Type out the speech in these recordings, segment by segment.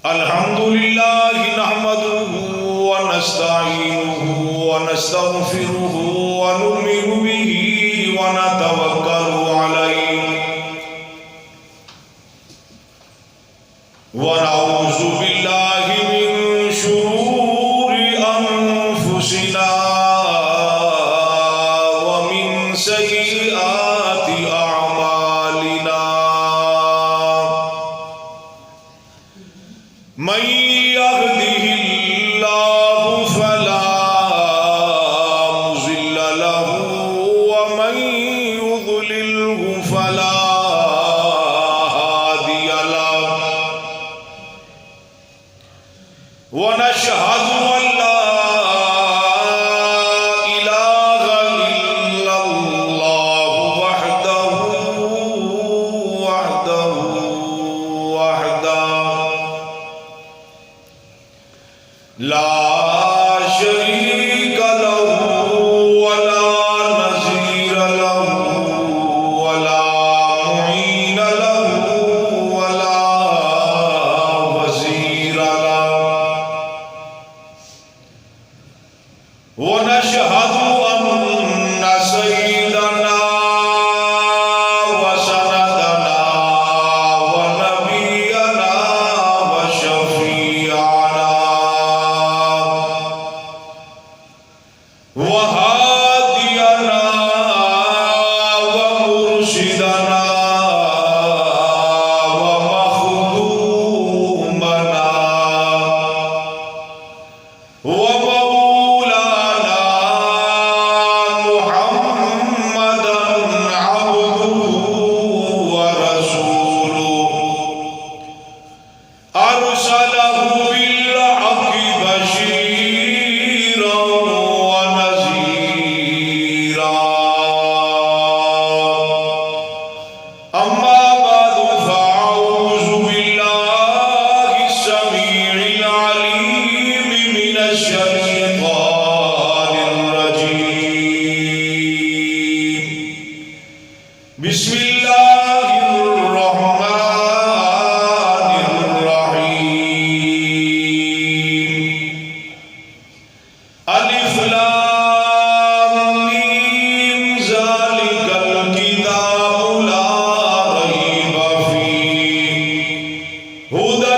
الحمد لله نحمده ونستعينه ونستغفره ونؤمن به ونتوكل عليه ونعوذ بالله من شرور أنفسنا ومن سيئات أعمالنا من يهده الله فلا مضل له ومن يضلله فلا هادي له ونشهد أن لا إله إلا الله وحده لا شريك له ولا نظير له ولا معين له ولا وزير له ونشهد أن سيدنا وسندنا ونبينا وشفيعنا وهادينا ومرشدنا ومخدومنا ومولانا محمدا عبده ورسوله أرسله بالحق بشيرا ونذيرا أما بعد فأعوذ بالله السميع العليم من الشيطان الرجيم بسم الله الرحمن الرحيم ألف لام ميم ذلك الكتاب لا ريب فيه هدى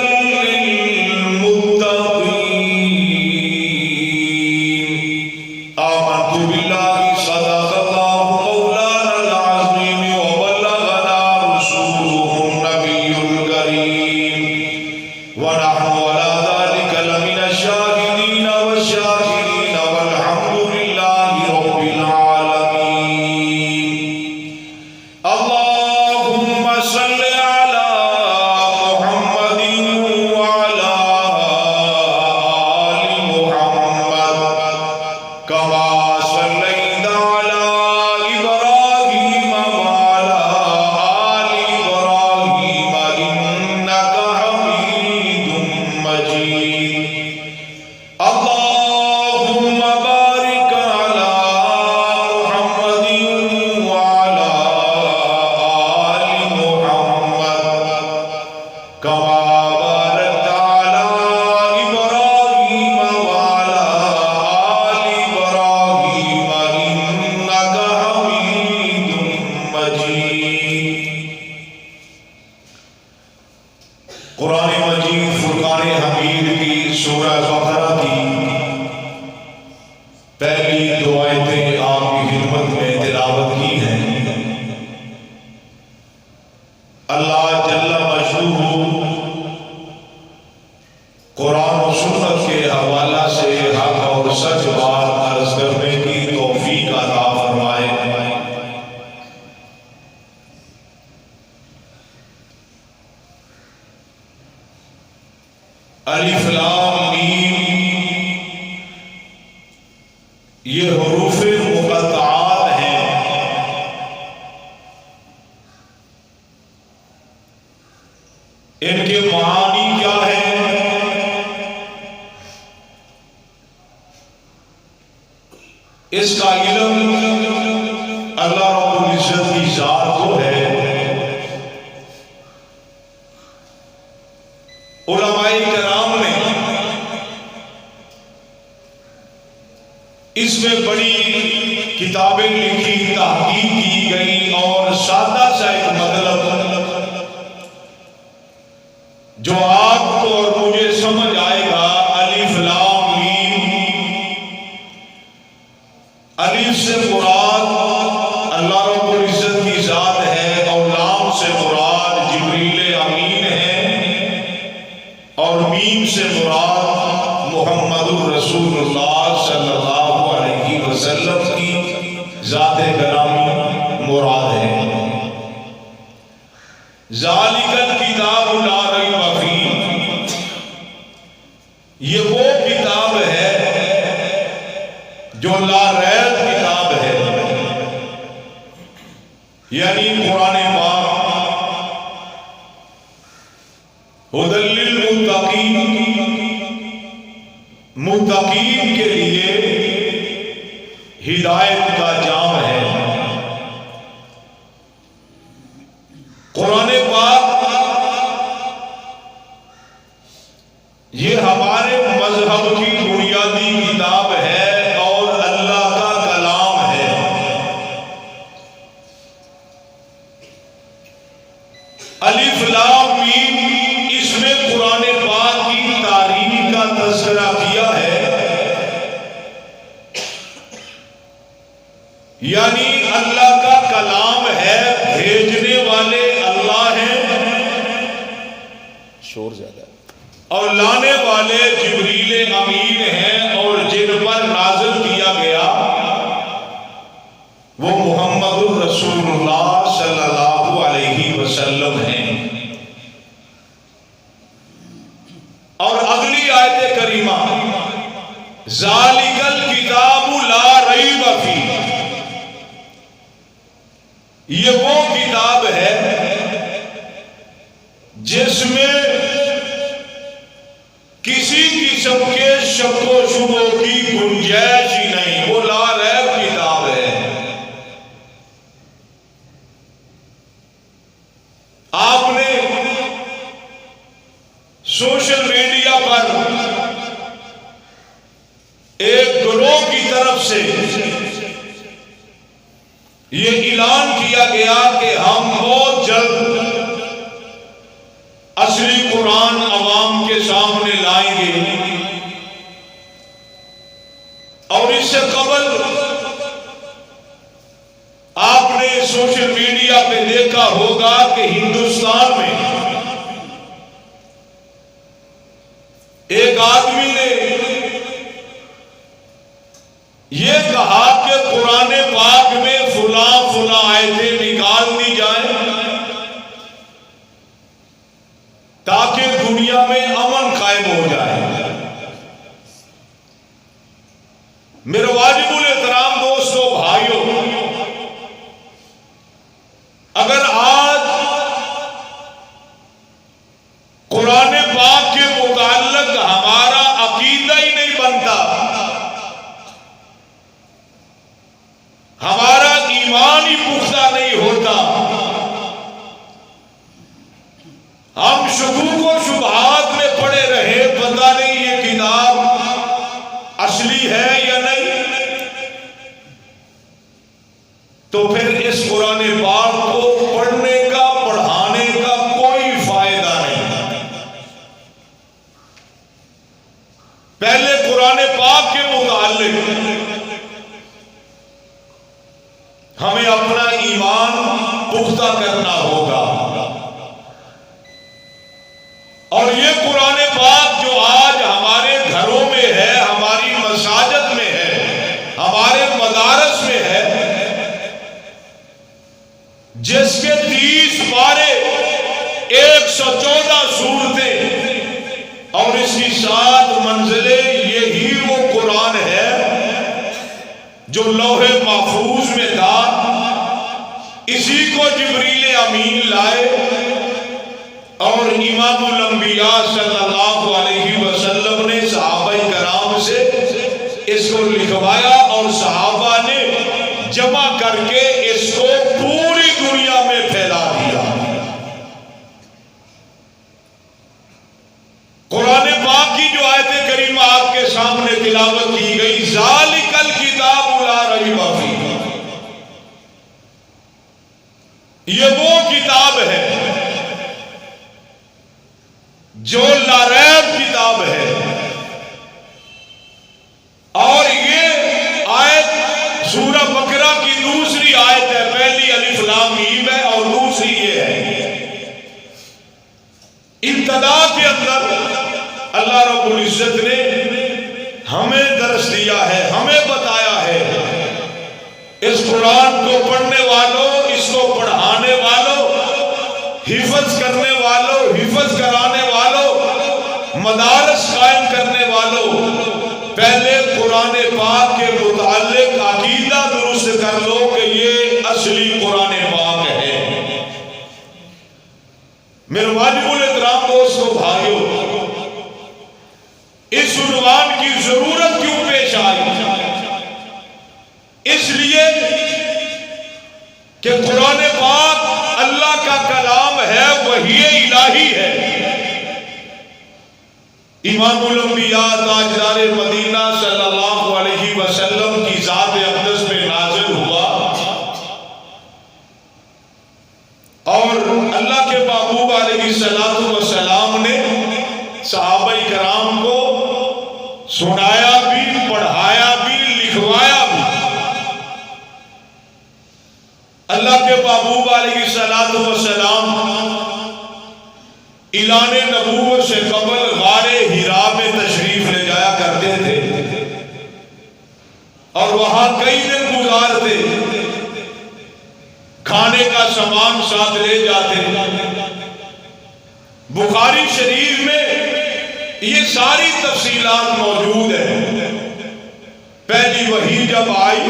للمتقين آمنت بالله صدق الله مولانا العظيم وبلغنا رسوله النبي الكريم ونحن على ذلك لمن الشاهدين والشاكرين والحمد لله رب العالمين اللهم صل على محمد وعلى آل محمد كما صليت على إبراهيم وعلى آل إبراهيم إنك حميد مجيد اللهم بارك على محمد وعلى آل محمد كما باركت على إبراهيم وعلى آل إبراهيم إنك حميد مجيد قرآن مجید فرقان حمید کی سورہ بقرہ کی پہلی دو آیتیں آپ کی خدمت میں تلاوت کی ہیں۔ اللہ جل مجدہ قرآن و سنت کے حوالہ سے حق اور سچ بات عرض کرنے کی توفیق عطا فرمائے۔ الف لام میم یہ حروف مقطعات ہیں۔ ان کے معانی کیا ہیں؟ اس کا علم اللہ رب العزت کی ذات کو ہے۔ علماء کرام نے اس میں بڑی کتابیں لکھی، تحقیق کی گئی، اور سادہ سا ایک مطلب جو آپ کو اور مجھے سمجھ آئے گا، الف لام میم، الف سے مراد اللہ رب العزت کی ذات ہے، اور لام سے مراد جبریل امین ہے، اور میم سے مراد محمد الرسول اللہ صلی اللہ علیہ وسلم کی ذات گرامی مراد ہے۔ ذالک الکتاب لا ریب فیہ، یہ وہ کتاب ہے جو لا ریب کتاب ہے، یعنی قرآن پاک ھدی للمتقین، متقین کے لیے ہدایت کا جام ہے۔ قرآن پاک یہ ہمارے مذہب کی بنیادی کتاب ہے اور اللہ کا کلام ہے۔ الف لام میم، اس میں قرآن پاک کی تاریخ کا تذکرہ کیا ہے، یعنی اللہ کا کلام ہے، بھیجنے والے اللہ ہیں، شور زیادہ ہے، اور لانے والے جبریل امین ہیں، اور جن پر نازل کیا گیا وہ محمد الرسول اللہ صلی اللہ علیہ وسلم ہیں۔ اور اگلی آیت کریمہ ذالک الکتاب لا ریب فیہ، یہ وہ کتاب ہے جس میں کسی قسم کے شک و شبہ کی گنجائش ہی نہیں، وہ لا ریب کتاب ہے۔ آپ نے سوشل میڈیا پر ایک گروہ کی طرف سے یہ اعلان کیا گیا کہ ہم بہت جلد اصلی قرآن عوام کے سامنے لائیں گے، اور اس سے قبل آپ نے سوشل میڈیا پہ دیکھا ہوگا کہ ہندوستان میں ایک آدمی نے یہ کہا کہ قرآن پاک میں فلاں فلاں آیتیں نکال دی جائیں تاکہ دنیا میں امن قائم ہو جائے۔ میرے واجب الاحترام دوستو، بھائیوں، اگر آج قرآن پاک کے متعلق ہمارا عقیدہ ہی نہیں بنتا، ہمارا ایمان ہی پختہ نہیں ہوتا، ہم شکوک و شبہات میں پڑے رہے، پتہ نہیں یہ کتاب اصلی ہے یا نہیں، تو پھر اس قرآن پاک کو پڑھنے کا، پڑھانے کا کوئی فائدہ نہیں۔ پہلے قرآن پاک کے متعلق ہمیں اپنا ایمان پختہ کرنا ہوگا، اور یہ قرآن پاک جو آج ہمارے گھروں میں ہے، ہماری مساجد میں ہے، ہمارے مدارس میں ہے، جس کے 30 پارے 114 سورتیں اور اس کی 7 منزلیں، یہی وہ قرآن ہے جو لوح محفوظ میں تھا، اسی کو جبریل امین لائے اور امام الانبیاء صلی اللہ علیہ وسلم نے صحابہ کرام سے اس کو لکھوایا، اور صحابہ نے جمع کر کے اس کو پوری دنیا میں پھیلا دیا۔ تلاوت کی گئی ذالک الکتاب لا ریب فیہ، یہ وہ کتاب ہے جو لا ریب کتاب ہے. اور یہ آیت سورہ بقرہ کی دوسری آیت ہے. پہلی الف لام میم ہے اور دوسری یہ ہے. ابتدا کے اندر اللہ رب العزت نے ہمیں درس دیا ہے، ہمیں بتایا ہے اس قرآن کو پڑھنے والوں، اس کو پڑھانے والوں، حفظ کرنے والوں، حفظ کرانے والوں، مدارس قائم کرنے والوں، پہلے قرآن پاک کے متعلق عقیدہ درست کر لو کہ یہ اصلی قرآن پاک ہے. میرے واجب الاحترام دوستو بھائیو، اس عنوان کی ضرورت کیوں پیش آئی؟ اس لیے کہ قرآن پاک اللہ کا کلام ہے، وحی الہی ہے. امام الانبیاء تاجدار مدینہ صلی اللہ علیہ وسلم کی ذات اقدس میں نازل ہوا اور اللہ کے محبوب علیہ السلام نے صحابہ کرام کو سنایا بھی، پڑھایا بھی، لکھوایا بھی. اللہ کے محبوب علیہ السلام اعلان نبوت سے قبل غار حرا میں تشریف لے جایا کرتے تھے اور وہاں کئی دن گزارتے، کھانے کا سامان ساتھ لے جاتے. بخاری شریف میں یہ ساری تفصیلات موجود ہیں. پہلی وحی جب آئی،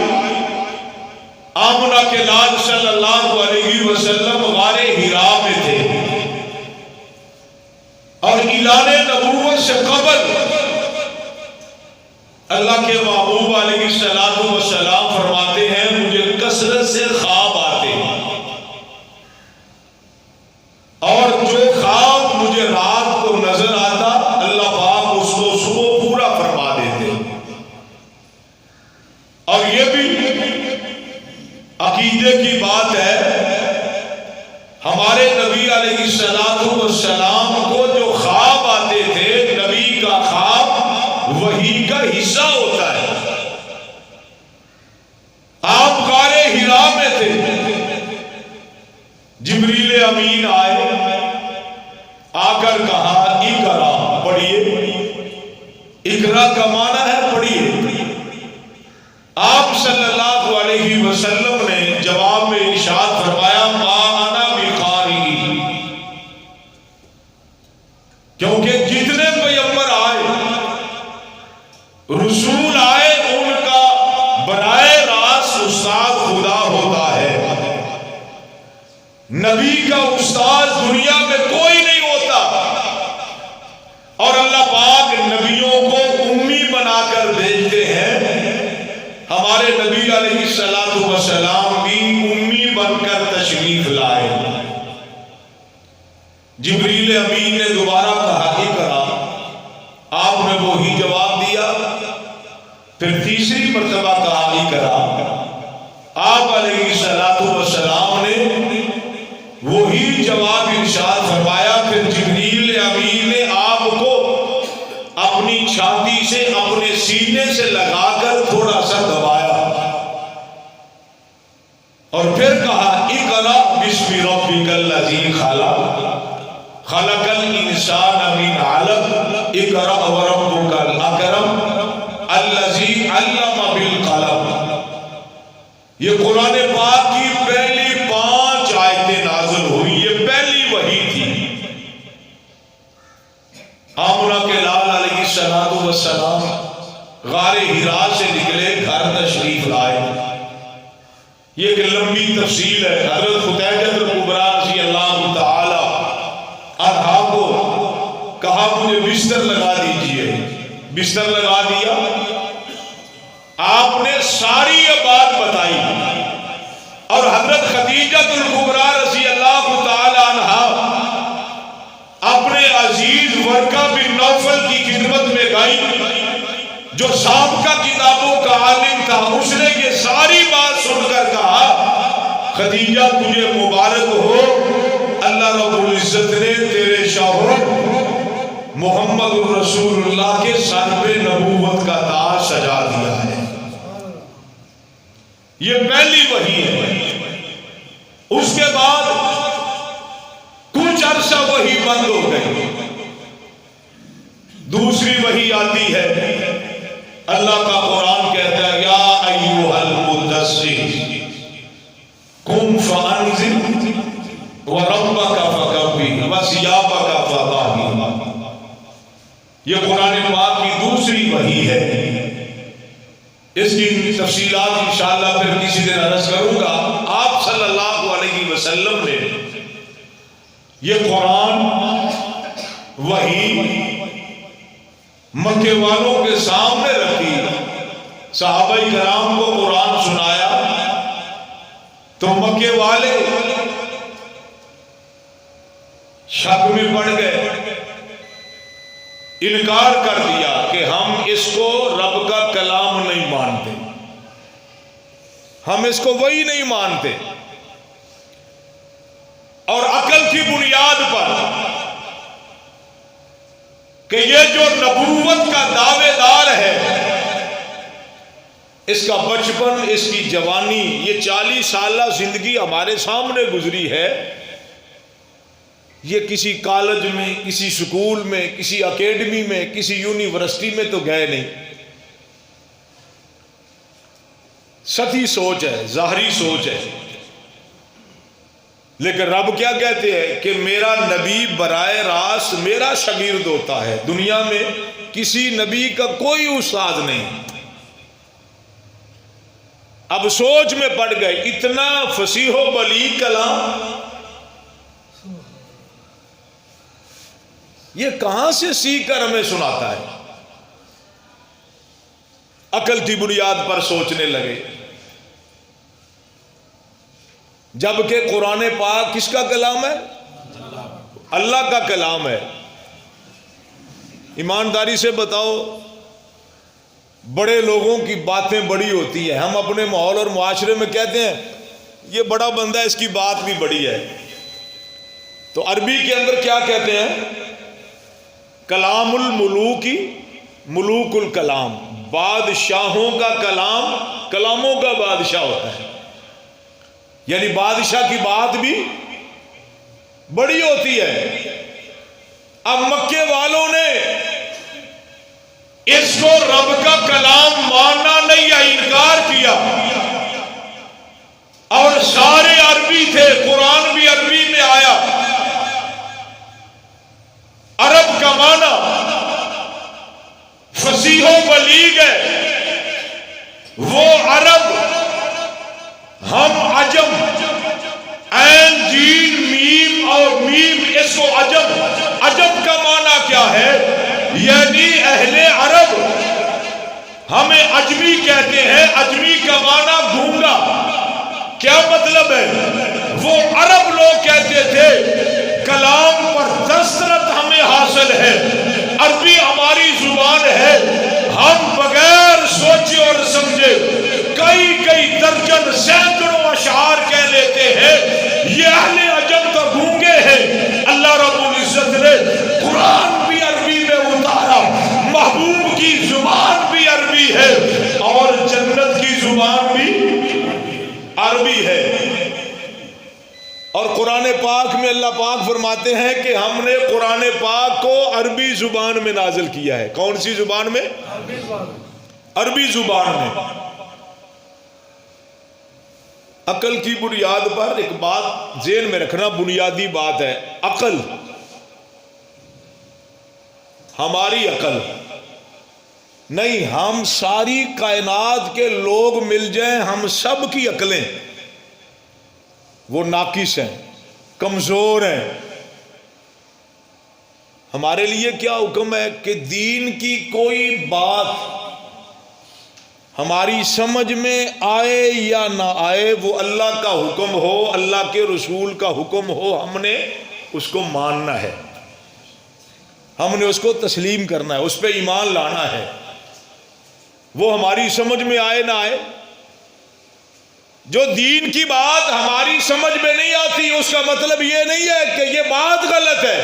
آمنہ کے لال صلی اللہ علیہ وسلم غار حرا میں تھے اور اعلان نبوت سے قبل اللہ کے محبوب علیہ السلام فرماتے ہیں مجھے کثرت سے خواب آتے اور جو خواب مجھے رات کو نظر آتا اللہ پاک اس کو صبح پورا فرما دیتے. اور یہ بھی عقیدے کی بات ہے، ہمارے نبی علیہ السلام کو جو خواب آتے تھے، نبی کا خواب وحی کا حصہ ہوتا ہے. آپ غار حرا میں تھے، جبریل امین آئے، آ کر کہا اقرا، پڑھیے. اقرا کا معنی ہے پڑھیے. آپ صلی اللہ علیہ وسلم نے جواب میں ارشاد فرمایا ما انا بقاری، کیونکہ جتنے پیغمبر آئے، رسول آئے، ان کا براہ راست استاد خدا ہوتا ہے. نبی کا استاد دنیا میں کوئی نہیں ہوتا اور اللہ پاک نبیوں کو امی بنا کر بھیجتے ہیں. ہمارے نبی علیہ السلام بھی امی بن کر تشریف لائے. جبریل امین نے دوبارہ کہا اقرا، آپ نے وہی جواب دیا. پھر تیسری مرتبہ کہا اقرا، آپ علیہ السلام نے وہی جواب ارشاد فرمایا. پھر جبریل امین نے آپ کو اپنی چھاتی سے، اپنے سینے سے لگا کر تھوڑا سا دبایا اور پھر کہا اقرا بسم ربک الذی خلق، خلق الانسان من علق، اقرا وربک الاکرم الذی علم بالقلم. یہ قرآن پاک کی پہلی 5 آیتیں نازل ہوئی. یہ پہلی وحی تھی. آمنہ کے لال علیہ السلام غار حرا سے نکلے، گھر تشریف لائے. یہ ایک لمبی تفصیل ہے. حضرت خدیجہ الکبریٰ رضی اللہ تعالی عنہا کو کہا مجھے بستر لگا دیجئے. بستر لگا دیا. آپ نے ساری یہ بات بتائی اور حضرت خدیجہ الکبریٰ رضی اللہ تعالی عنہا اپنے عزیز ورقہ بن نوفل کی خدمت میں گئی جو سابقہ کتابوں کا عالم تھا، اس نے یہ ساری بات سن کر کہا خدیجہ تجھے مبارک ہو، اللہ رب العزت نے تیرے شوہر محمد الرسول اللہ کے سر پہ نبوت کا تاج سجا دیا ہے۔ یہ پہلی وحی ہے۔ اس کے بعد کچھ عرصہ وحی بند ہو گئی، دوسری وحی آتی ہے۔ اللہ کا قرآن کہتا ہے یا ایھا المدثر قم فانذر وربک فکبر وثیابک فطہر۔ یہ قرآن پاک کی دوسری وحی ہے۔ اس کی تفصیلات انشاءاللہ پھر کسی دن عرض کروں گا۔ آپ صلی اللہ علیہ وسلم نے یہ قرآن وحی مکے والوں کے سامنے رکھی، صحابہ کرام کو قرآن سنایا تو مکے والے شک میں پڑ گئے، انکار کر دیا کہ ہم اس کو رب کا کلام نہیں مانتے، ہم اس کو وہی نہیں مانتے، اور عقل کی بنیاد پر کہ یہ جو نبوت کا دعوے دار ہے، اس کا بچپن، اس کی جوانی، یہ 40 سالہ زندگی ہمارے سامنے گزری ہے، یہ کسی کالج میں، کسی سکول میں، کسی اکیڈمی میں، کسی یونیورسٹی میں تو گئے نہیں۔ سطحی سوچ ہے، ظاہری سوچ ہے، لیکن رب کیا کہتے ہیں کہ میرا نبی براہ راست میرا شاگرد ہوتا ہے، دنیا میں کسی نبی کا کوئی استاد نہیں۔ اب سوچ میں پڑ گئے، اتنا فصیح و بلیغ کلام یہ کہاں سے سیکھ کر ہمیں سناتا ہے؟ عقل کی بنیاد پر سوچنے لگے، جبکہ قرآن پاک کس کا کلام ہے؟ اللہ کا کلام ہے۔ ایمانداری سے بتاؤ، بڑے لوگوں کی باتیں بڑی ہوتی ہیں، ہم اپنے ماحول اور معاشرے میں کہتے ہیں یہ بڑا بندہ ہے، اس کی بات بھی بڑی ہے، تو عربی کے اندر کیا کہتے ہیں؟ کلام الملوکی ملوک الکلام، بادشاہوں کا کلام کلاموں کا بادشاہ ہوتا ہے، یعنی بادشاہ کی بات بھی بڑی ہوتی ہے۔ اب مکے والوں نے اس کو رب کا کلام ماننا نہیں یا انکار کیا، اور سارے عربی تھے، قرآن بھی عربی میں آیا۔ عرب کا معنی فصیح و بلیغ ہے، وہ عرب، ہم عجم، عین جیم میم اور میم، اس کو عجم، عجم کا معنی کیا ہے؟ یعنی اہل عرب، ہمیں عجمی کہتے ہیں، عجمی کا معنی گونگا۔ کیا مطلب ہے؟ وہ عرب لوگ کہتے تھے کلام پر دسترت ہمیں حاصل ہے، عربی ہماری زبان ہے، ہم بغیر سوچے اور سمجھے کئی درجن سینکڑوں اشعار کہہ لیتے ہیں۔ یہ اہل عجم تو گونگے ہیں۔ اللہ رب العزت نے قرآن بھی عربی میں اتارا، محبوب کی زبان بھی عربی ہے اور جنت کی زبان بھی عربی ہے۔ اور قرآن پاک میں اللہ پاک فرماتے ہیں کہ ہم نے قرآن پاک کو عربی زبان میں نازل کیا ہے۔ کون سی زبان میں؟ عربی زبان میں۔ عقل کی بنیاد پر ایک بات ذہن میں رکھنا، بنیادی بات ہے، عقل، ہماری عقل نہیں، ہم ساری کائنات کے لوگ مل جائیں، ہم سب کی عقلیں وہ ناقص ہیں، کمزور ہیں۔ ہمارے لیے کیا حکم ہے کہ دین کی کوئی بات ہماری سمجھ میں آئے یا نہ آئے، وہ اللہ کا حکم ہو، اللہ کے رسول کا حکم ہو، ہم نے اس کو ماننا ہے، ہم نے اس کو تسلیم کرنا ہے، اس پہ ایمان لانا ہے۔ وہ ہماری سمجھ میں آئے نہ آئے، جو دین کی بات ہماری سمجھ میں نہیں آتی اس کا مطلب یہ نہیں ہے کہ یہ بات غلط ہے۔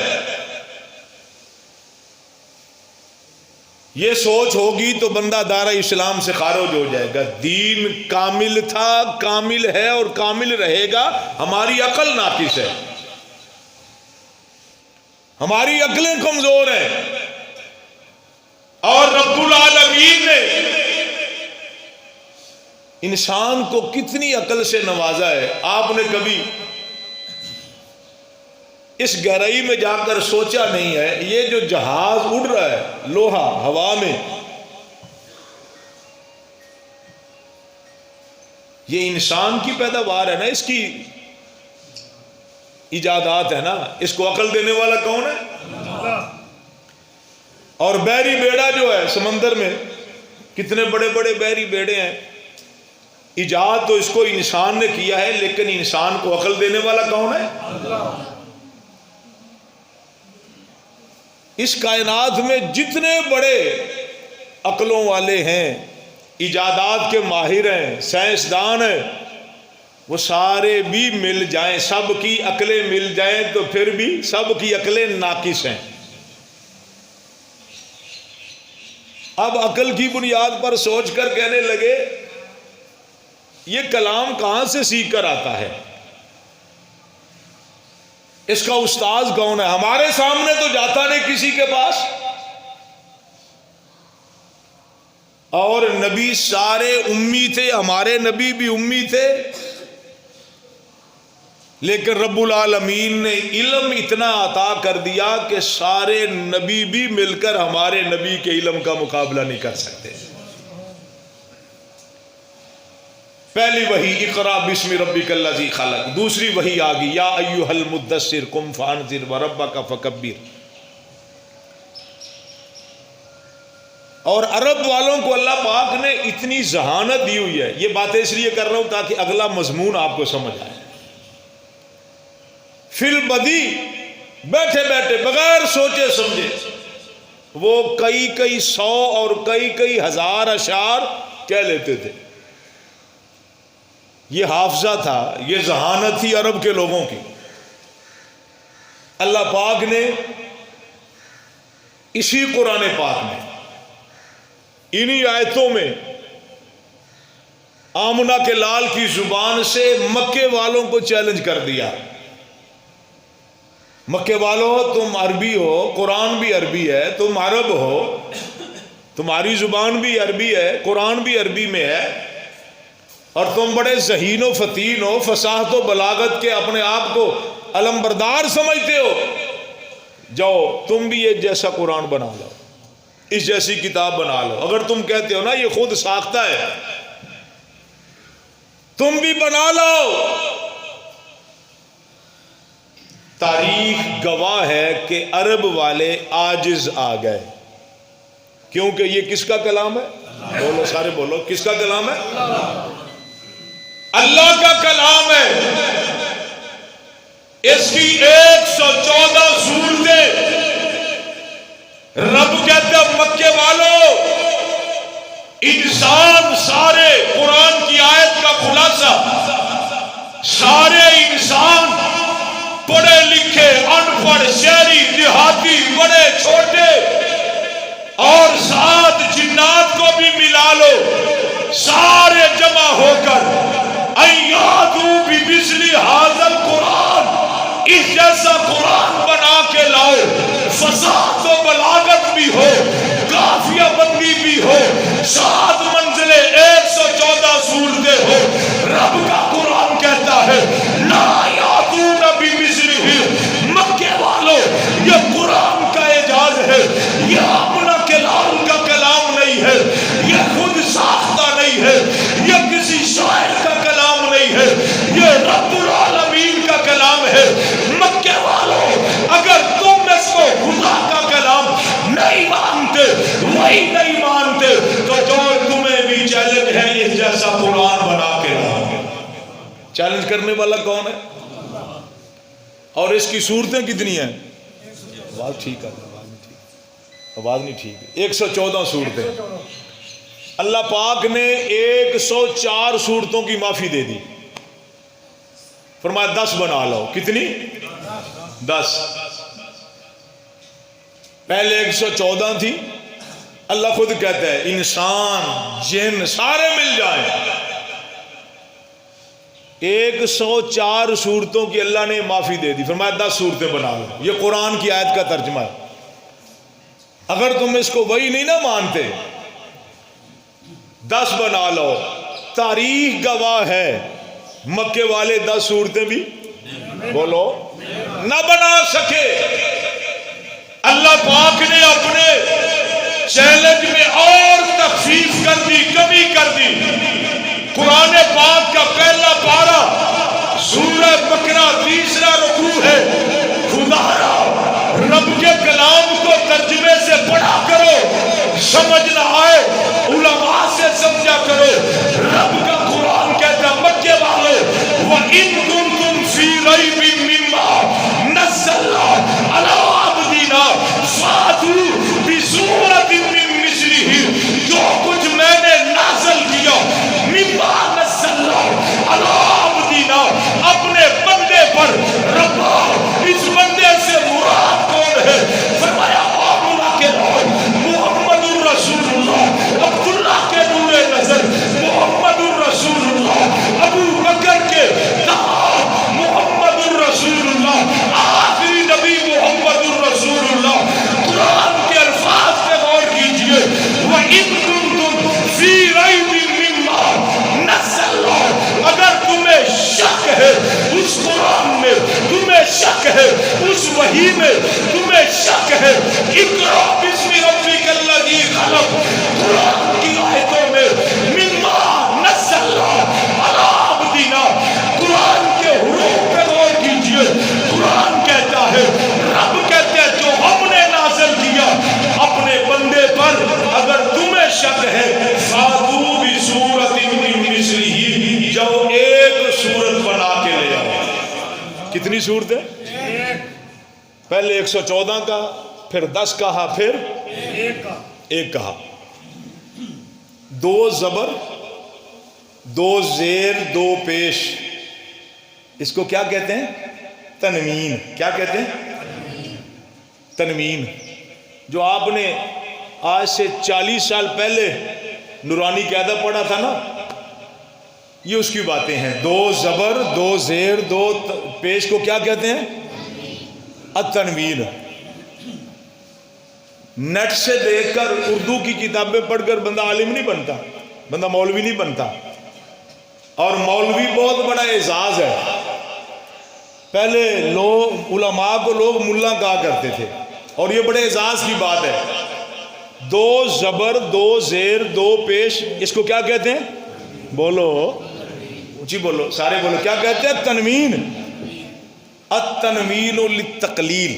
یہ سوچ ہوگی تو بندہ دائرہ اسلام سے خارج ہو جائے گا۔ دین کامل تھا، کامل ہے اور کامل رہے گا۔ ہماری عقل ناقص ہے، ہماری عقلیں کمزور ہیں، اور رب العالمین نے انسان کو کتنی عقل سے نوازا ہے۔ آپ نے کبھی اس گہرائی میں جا کر سوچا نہیں ہے، یہ جو جہاز اڑ رہا ہے لوہا ہوا میں، یہ انسان کی پیداوار ہے نا، اس کی ایجادات ہے نا، اس کو عقل دینے والا کون ہے؟ اور بحری بیڑا جو ہے سمندر میں، کتنے بڑے بڑے بحری بیڑے ہیں، ایجاد تو اس کو انسان نے کیا ہے، لیکن انسان کو عقل دینے والا کون ہے؟ اس کائنات میں جتنے بڑے عقلوں والے ہیں، ایجادات کے ماہر ہیں، سائنسدان ہیں، وہ سارے بھی مل جائیں، سب کی عقلیں مل جائیں تو پھر بھی سب کی عقلیں ناقص ہیں۔ اب عقل کی بنیاد پر سوچ کر کہنے لگے یہ کلام کہاں سے سیکھ کر آتا ہے، اس کا استاذ کون ہے؟ ہمارے سامنے تو جاتا نہیں کسی کے پاس، اور نبی سارے امی تھے، ہمارے نبی بھی امی تھے، لیکن رب العالمین نے علم اتنا عطا کر دیا کہ سارے نبی بھی مل کر ہمارے نبی کے علم کا مقابلہ نہیں کر سکتے۔ پہلی وحی اقرا بسم ربک الذی خلق، دوسری وحی آ گئی یا ایھا المدثر قم فانذر وربک فکبر۔ اور عرب والوں کو اللہ پاک نے اتنی ذہانت دی ہوئی ہے، یہ باتیں اس لیے کر رہا ہوں تاکہ اگلا مضمون آپ کو سمجھ آئے۔ فی البدی بیٹھے بیٹھے بغیر سوچے سمجھے وہ کئی سو اور کئی ہزار اشعار کہہ لیتے تھے۔ یہ حافظہ تھا، یہ ذہانت تھی عرب کے لوگوں کی۔ اللہ پاک نے اسی قرآن پاک میں انہی آیتوں میں آمنہ کے لال کی زبان سے مکے والوں کو چیلنج کر دیا، مکے والوں تم عربی ہو، قرآن بھی عربی ہے، تم عرب ہو، تمہاری زبان بھی عربی ہے، قرآن بھی عربی میں ہے، اور تم بڑے ذہین و فتین ہو، فصاحت و بلاغت کے اپنے آپ کو علم بردار سمجھتے ہو، جاؤ تم بھی یہ جیسا قرآن بنا لو، اس جیسی کتاب بنا لو۔ اگر تم کہتے ہو نا یہ خود ساختہ ہے، تم بھی بنا لو۔ تاریخ گواہ ہے کہ عرب والے عاجز آ گئے، کیونکہ یہ کس کا کلام ہے؟ بولو سارے بولو، کس کا کلام ہے؟ اللہ کا کلام ہے۔ اس کی 114 سورتیں، رب کہتے ہیں مکے والوں، انسان سارے قرآن کی آیت کا خلاصہ، سارے انسان پڑھے لکھے ان پڑھ شہری دیہاتی بڑے چھوٹے اور ساتھ جنات کو بھی ملا لو، سارے جمع ہو کر ایادو بمثل ھذا القرآن، اس جیسا قرآن بنا کے لاؤ، فصاحت و بلاغت بھی ہو، قافیہ بندی بھی ہو، 7 منزلیں 114 سورتیں ہو۔ رب کا قرآن کہتا ہے لا یاتون بمثلہ، مکے والوں یہ قرآن کا اعجاز ہے، یہ اپنا کلام کا کلام نہیں ہے، یہ خود ساختہ نہیں ہے، یہ کسی شاعر کا کلام نہیں ہے، یہ رب العالمین کا کلام ہے۔ مکے والوں اگر تم اس کو خدا کا کلام نہیں مانتے، وہی نہیں مانتے، تو جو تمہیں بھی چیلنج ہے اس جیسا قرآن بنا کے لاؤ۔ چیلنج کرنے والا کون ہے؟ اور اس کی صورتیں کتنی ہیں؟ آواز ٹھیک ہے، آواز نہیں ٹھیک ہے، 114 صورتیں۔ اللہ پاک نے 104 صورتوں کی معافی دے دی. فرمایا 10 بنا لو. کتنی؟ 10. پہلے 114 تھی. اللہ خود کہتا ہے انسان جن سارے مل جائیں 104 صورتوں کی اللہ نے معافی دے دی. فرمایا 10 صورتیں بنا لو. یہ قرآن کی آیت کا ترجمہ ہے. اگر تم اس کو وہی نہیں نہ مانتے 10 بنا لو. تاریخ گواہ ہے مکے والے 10 صورتیں بھی بولو نہ بنا سکے. اللہ پاک نے اپنے چیلنج میں اور تخفیف کر دی, کمی کر دی. قرآن پاک کا پہلا پارہ سورہ بقرہ 3واں رکوع ہے. خدایا رب کے کلام کو ترجمے سے پڑھا کرو, سمجھ نہ آئے علماء سے سمجھا کرو. رب کا قرآن کہتا مکے والوں وَإِن كُنتُمْ فِي رَيْبٍ مِّمَّا نَزَّلْنَا عَلَىٰ عَبْدِنَا فَأْتُوا بِسُورَةٍ مِّن مِّثْلِهِ. جو کچھ میں نے نازل کیا مِّمَّا نَزَّلْنَا عَلَىٰ عَبْدِنَا اپنے بندے پر. ربا اس بندے سے مراد کون ہے؟ فرمایا آمنہ کے نام محمد الرسول اللہ, عبداللہ کے نور نظر محمد الرسول اللہ, ابو بکر کے نام محمد الرسول اللہ, آخری نبی محمد الرسول اللہ. قرآن کے الفاظ پہ غور کیجئے. وَإِن كُنتُمْ فِي رَيْبٍ مِّمَّا نَزَّلْنَا. اگر تمہیں شک ہے اس قرآن میں, تمہیں شک ہے اس وحی میں, تمہیں شک ہے اقرأ بِاسْمِ رَبِّكَ الَّذِي خَلَقَ قرآن کی آیتوں میں مِّمَّا نَزَّلْنَا عَلَىٰ عَبْدِنَا قرآن کے حروف پہ غور کیجئے. قرآن کہتا ہے, رب کہتے ہیں جو ہم نے نازل کیا اپنے بندے پر. اگر تمہیں شک ہے فَأْتُوا بِسُورَةٍ مِّن مِّثْلِهِ, جو ایک سورت بنا کے لے آؤ. کتنی صورتیں؟ پہلے 114 کا, پھر 10 کہا, پھر ایک کہا. 2 زبر 2 زیر 2 پیش, اس کو کیا کہتے ہیں؟ تنوین. کیا کہتے ہیں؟ تنوین. جو آپ نے آج سے 40 سال پہلے نورانی قاعدہ پڑھا تھا نا, یہ اس کی باتیں ہیں. 2 زبر 2 زیر 2 پیش کو کیا کہتے ہیں؟ التنوین. نیٹ سے دیکھ کر اردو کی کتابیں پڑھ کر بندہ عالم نہیں بنتا, بندہ مولوی نہیں بنتا. اور مولوی بہت بڑا اعزاز ہے. پہلے لوگ علماء کو لوگ ملا کہا کرتے تھے, اور یہ بڑے اعزاز کی بات ہے. 2 زبر 2 زیر 2 پیش, اس کو کیا کہتے ہیں؟ بولو جی, بولو سارے بولو. کیا کہتے ہیں؟ تنوین. التنوین للتقلیل.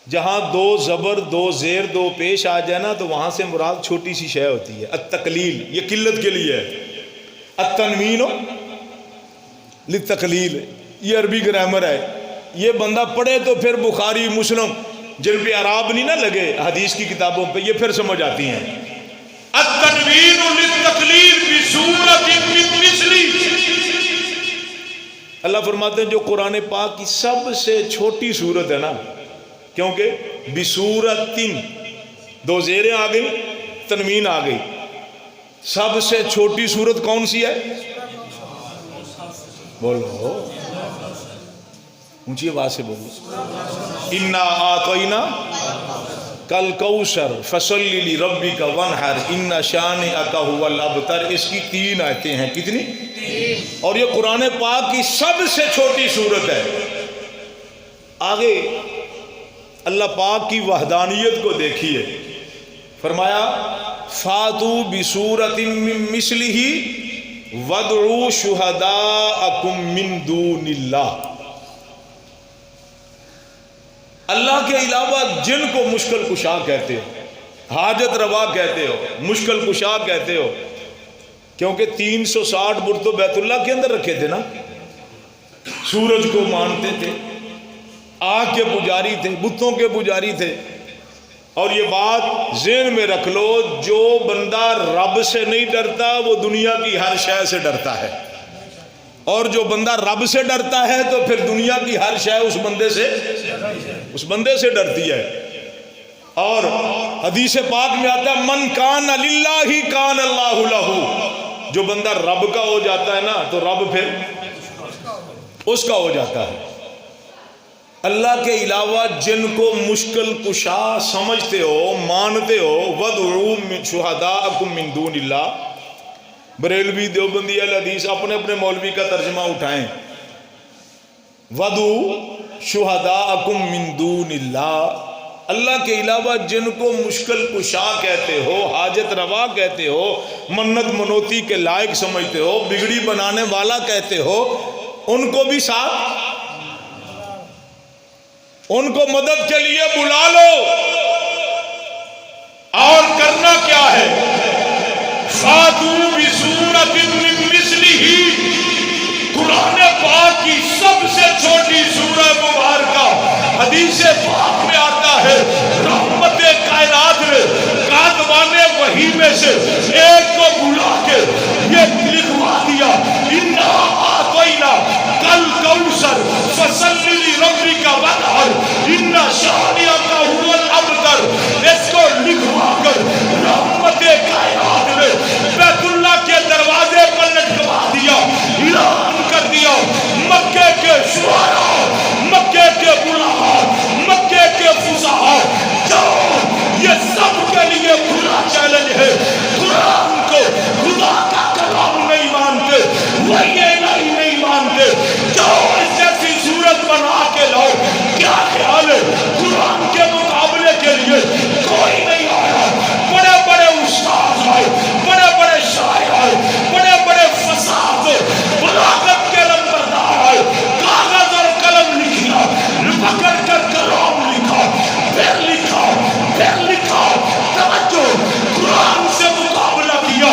جہاں 2 زبر 2 زیر 2 پیش آ جائے نا تو وہاں سے مراد چھوٹی سی شے ہوتی ہے. التقلیل یہ قلت کے لیے ہے. التنوین للتقلیل یہ عربی گرامر ہے. یہ بندہ پڑھے تو پھر بخاری مسلم جن پہ اعراب نہیں نہ لگے حدیث کی کتابوں پہ, یہ پھر سمجھ آتی ہیں. التنوین للتقلیل بسورۃ من مثلی. اللہ فرماتے ہیں جو قرآن پاک کی سب سے چھوٹی صورت ہے نا, کیونکہ بسورۃ 2 زیریں آ گئی, تنوین آ گئی. سب سے چھوٹی صورت کون سی ہے؟ بولو اونچی آواز سے بولو. انا آتینا کل کوثر فصلی لربک وانحر ان شانئک ھو الابتر. اس کی 3 آیتیں ہیں. کتنی؟ اور یہ قرآن پاک کی سب سے چھوٹی صورت ہے. آگے اللہ پاک کی وحدانیت کو دیکھیے. فرمایا فاتوا بسورۃ من مثلہ وادعوا شہداءکم من دون اللہ. اللہ کے علاوہ جن کو مشکل کشا کہتے ہو, حاجت روا کہتے ہو, مشکل کشا کہتے ہو, کیونکہ 360 بت تو بیت اللہ کے اندر رکھے تھے نا. سورج کو مانتے تھے, آگ کے پجاری تھے, بتوں کے پجاری تھے. اور یہ بات ذہن میں رکھ لو، جو بندہ رب سے نہیں ڈرتا وہ دنیا کی ہر شے سے ڈرتا ہے، اور جو بندہ رب سے ڈرتا ہے تو پھر دنیا کی ہر شے اس بندے سے ڈرتی ہے۔ اور حدیث پاک میں آتا ہے من کان للہ کان اللہ لہ، جو بندہ رب کا ہو جاتا ہے نا تو رب پھر اس کا ہو جاتا ہے۔ اللہ کے علاوہ جن کو مشکل کشا سمجھتے ہو، مانتے ہو، وَادْعُوا شُهَدَاءَكُم مِّن دُونِ اللَّهِ، بریلوی دیوبندی اہل حدیث اپنے اپنے مولوی کا ترجمہ اٹھائیں، وَادْعُوا شُهَدَاءَكُم مِّن دُونِ اللَّهِ، اللہ کے علاوہ جن کو مشکل کشا کہتے ہو، حاجت روا کہتے ہو، منت منوتی کے لائق سمجھتے ہو، بگڑی بنانے والا کہتے ہو، ان کو بھی ساتھ، ان کو مدد کے لیے بلا لو۔ اور کرنا کیا ہے؟ فَاتُوا بِسُورَةٍ مِّن مِّثْلِهِ، قرآن پاک کی سب سے چھوٹی سورہ مبارکہ، حدیث پاک میں آتا ہے رحمت کائنات میں کاتبان وحی میں سے ایک کو بلا کے یہ لکھوا دیا، اِنَّا أَعْطَيْنَاكَ الْكَوْثَرَ فَصَلِّ لِرَبِّكَ وَانْحَرْ إِنَّ شَانِئَكَ هُوَ الْأَبْتَرُ۔ اس کو لکھوا کر رحمت کائنات نے بیت اللہ کے دروازے پر لٹکوا دیا، اعلان کر دیا مکے کے شعراء، مکے کے بلغاء، مکے کے فصحاء، جاؤ، یہ سب کے لیے کھلا چیلنج ہے، قرآن کو خدا کا کلام نہیں مانتے، وحی الہی نہیں مانتے، جاؤ اس جیسی صورت بنا کے لاؤ۔ کیا خیال ہے قرآن کے مقابلے کے لیے کوئی نہیں آیا؟ بڑے بڑے استاد آئے، بڑے بڑے شاعر آئے، بڑے بڑے فصاحت بلاغت کے لمبردار آئے، کاغذ اور قلم لکھیا، پکڑ کر کلام لکھا، پھر لکھا، پھر لکھا، توجہ، قرآن سے مقابلہ کیا،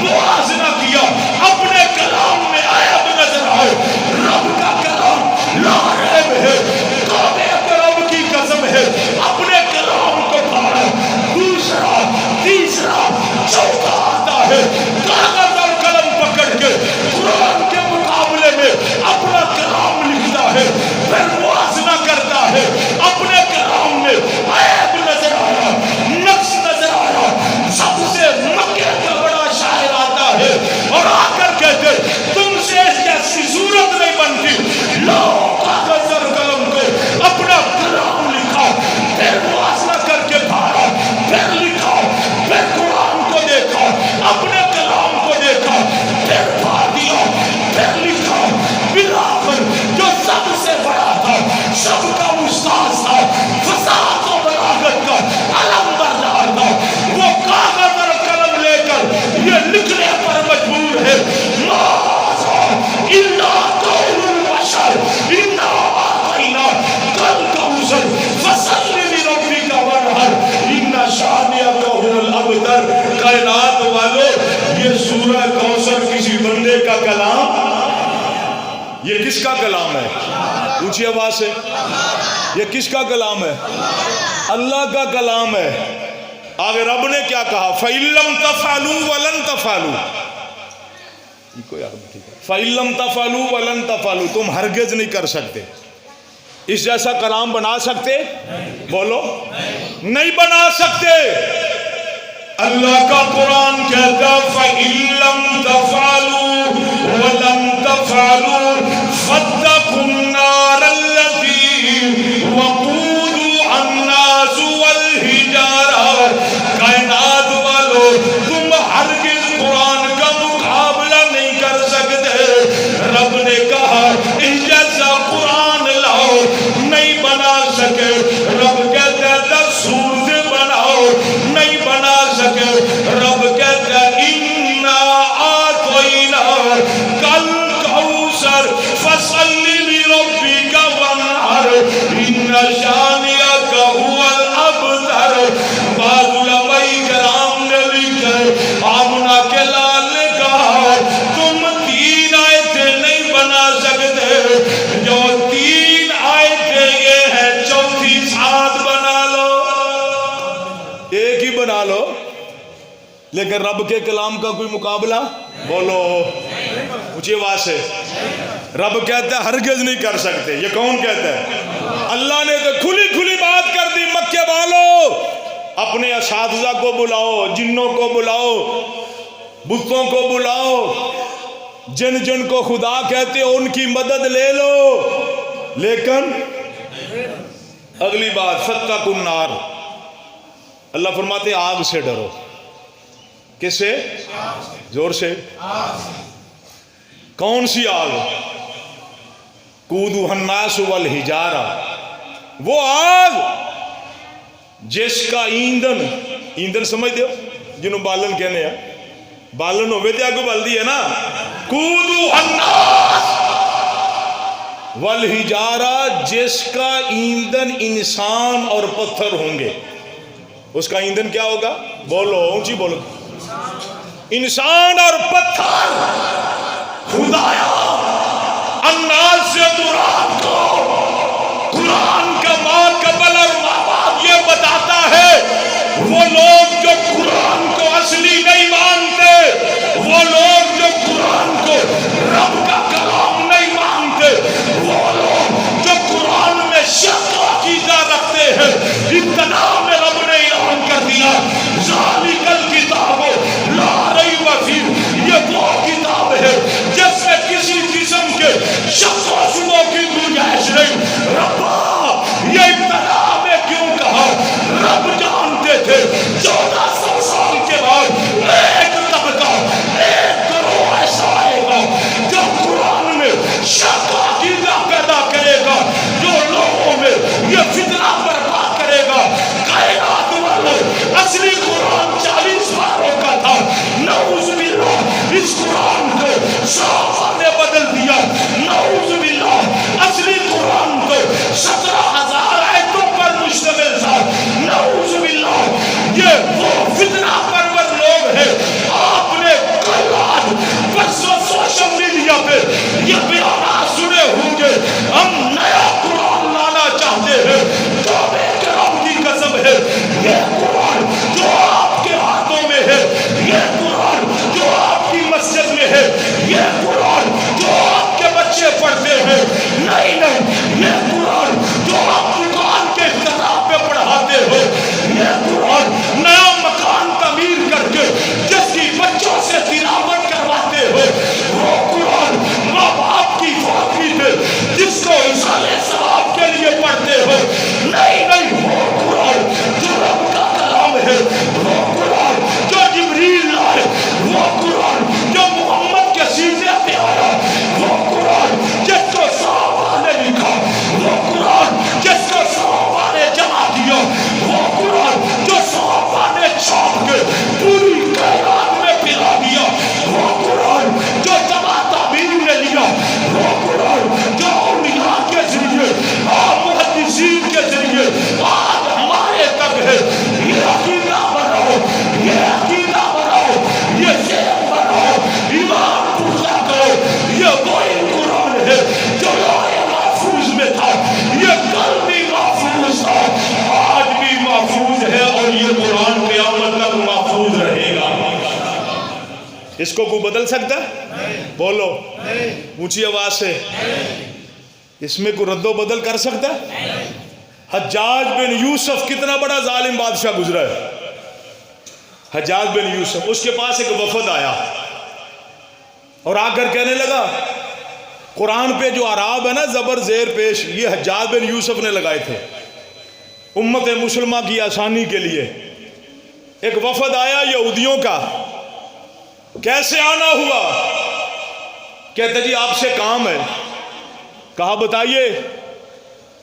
موازنہ کیا، اپنے کلام میں عیب نظر آئے، رب کا کلام لا عیب ہے، کعبے کے رب کی قسم ہے، اپنے کلام کو پڑھا، دوسرا تیسرا چوتھا آتا ہے، کاغذ اور قلم پکڑ کے قرآن کے مقابلے میں اپنا کلام لکھتا ہے، پھر موازنہ کرتا ہے، اپنے کلام میں عیب نظر آیا، نقص نظر آیا، سب سے مکے کا بڑا شاعر آتا ہے اور آ کر کہتے تم سے اس جیسی صورت نہیں بنتی، لو کاغذ اور قلم کو اپنا کلام لکھا، پھر موازنہ کر کے پڑھا، پھر لکھا، پھر قرآن کو دیکھا، اپنے کلام کو دیکھا، پھر پڑھ دیا، پھر لکھا، بلاخر جو سب سے بڑا تھا، سب کا استاد تھا، فصاحت و بلاغت کا علم بردار تھا، وہ کاغذ اور قلم لے کر یہ لکھنے پر مجبور ہے، ماذا الا قول البشر انا اعطیناک الکوثر فصل لربک وانحر ان شانئک هو الابتر۔ کائنات والو، یہ سورہ کوثر کسی بندے کا کلام، یہ کس کا کلام ہے؟ اونچی آواز سے، یہ کس کا کلام ہے؟ اللہ کا کلام ہے۔ آگے رب نے کیا کہا؟ فَإِن لَمْ تَفْعَلُوا وَلَن تَفْعَلُوا، فَإِن لَمْ تَفْعَلُوا وَلَن تَفْعَلُوا، تم ہرگز نہیں کر سکتے، اس جیسا کلام بنا سکتے؟ بولو، نہیں بنا سکتے۔ اللہ کا قرآن کہتا فَإِن لَمْ تَفْعَلُوا وَلَن تَفْعَلُوا فَاتَّقُوا النَّارَ الَّتِي وَقُودُهَا النَّاسُ وَالْحِجَارَةُ۔ کائنات والو، تم ہرگز قرآن کا مقابلہ نہیں کر سکتے۔ رب نے کہا اس جیسا قرآن لاؤ، نہیں بنا سکے۔ رب کہتا ہے دستور سے بناؤ، نہیں بنا سکے۔ رب کہتا ہے اِنَّا أَعْطَيْنَاكَ الْكَوْثَرَ فَصَلِّ لیکن رب کے کلام کا کوئی مقابلہ بولو اونچی آواز سے رب کہتا ہے ہرگز نہیں کر سکتے. یہ کون کہتا ہے؟ اللہ نے تو کھلی کھلی بات کر دی. مکے والو اپنے اساتذہ کو بلاؤ, جنوں کو بلاؤ, بتوں کو بلاؤ, جن جن کو خدا کہتے ہو ان کی مدد لے لو, لیکن اگلی بات فاتقوا النار, اللہ فرماتے آگ سے ڈرو. کس سے؟ زور سے. کون سی آگ؟ قودھا الناس والحجارہ, وہ آگ جس کا ایندھن سمجھتے ہو جنہوں بالن کہنے ہیں, بالن ہوئے تھے آگے بل دی ہے نا. قودھا الناس والحجارہ, جس کا ایندھن انسان اور پتھر ہوں گے. اس کا ایندھن کیا ہوگا؟ بولو اونچی بولو. انسان اور پتھر. خدایا الناس سے مراد کو قرآن کا ماں قبل اور ماں باپ یہ بتاتا ہے وہ لوگ جو قرآن کو اصلی نہیں مانتے, وہ لوگ جو قرآن کو رب کا کلام نہیں مانتے, وہ لوگ جو قرآن میں شک و عقیدہ رکھتے ہیں. ابتدا میں رب نے اعلان کر دیا ذالک الکتاب لا ریب فیہ, یہ وہ کتاب ہے جس میں کسی قسم کے شک و شبہ کی گنجائش نہیں. ربا یہ ابتدا میں کیوں کہا؟ رب جانتے تھے 1400 سال کے بعد ایک طبقہ, ایک گروہ ایسا آئے گا جو قرآن میں شک و عقیدہ پیدا کرے گا, جو لوگوں میں یہ فتنہ برپا کرے گا. کائنات والے اصلی قرآن 40 پاروں کا تھا, نعوذ باللہ اس قرآن کو 100 نے بدل دیا. نعوذ باللہ اصلی قرآن کو 17,000 آیتوں پر مشتمل تھا. نعوذ باللہ یہ وہ فتنہ پرور لوگ ہیں. آپ نے کل آج پرسوں سوشل میڈیا پہ یہ بیانات سنے ہوں گے, ہم نیا قرآن لانا چاہتے ہیں. توبہ کرم کی قسم ہے, یہ قرآن جو آپ کے ہاتھوں میں ہے, یہ قرآن جو آپ کی مسجد میں ہے, یہ قرآن جو آپ کے بچے پڑھتے ہیں, نہیں نہیں, یہ قرآن جو آپ دکان کے اختتام پہ پڑھاتے ہو, یہ قرآن نیا مکان تعمیر کر کے جس کی بچوں سے تلاوت کرواتے ہو, وہ قرآن ماں باپ کی فوقی پہ جس کو ایصال ثواب کے لیے پڑھتے ہو, نہیں نہیں, وہ قرآن جو رب کا کلام ہے, وہ قرآن جو جبریل لائے, وہ قرآن جو محمد کے سینے پہ آیا, وہ قرآن جس کو صحابہ نے لکھا, وہ قرآن جس کو صحابہ نے جمع کیا, وہ قرآن جو صحابہ نے چھاپ کے پوری کائنات میں پھیلا دیا, وہ قرآن جو جمع تعبیر نے لیا, وہ قرآن جو اولیاء کے ذریعے اور محدثین کے ذریعے آج ہمارے تک ہے. یہ عقیدہ بناؤ, یہ عقیدہ بناؤ, یہ ذہن بناؤ, ایمان پختہ کرو. یہ وہی قرآن ہے جو لوح محفوظ میں تھا, یہ کل بھی محفوظ تھا, آج بھی محفوظ ہے, اور یہ قرآن قیامت تک محفوظ رہے گا. اس کو کوئی بدل سکتا ہے؟ بولو اونچی آواز سے. اس میں کوئی رد و بدل کر سکتا ہے؟ حجاج بن یوسف کتنا بڑا ظالم بادشاہ گزرا ہے. حجاج بن یوسف, اس کے پاس ایک وفد آیا اور آ کر کہنے لگا قرآن پہ جو اعراب ہے نا زبر زیر پیش, یہ حجاج بن یوسف نے لگائے تھے امت مسلمہ کی آسانی کے لیے. ایک وفد آیا یہودیوں کا. کیسے آنا ہوا؟ کہتے جی آپ سے کام ہے. کہا بتائیے.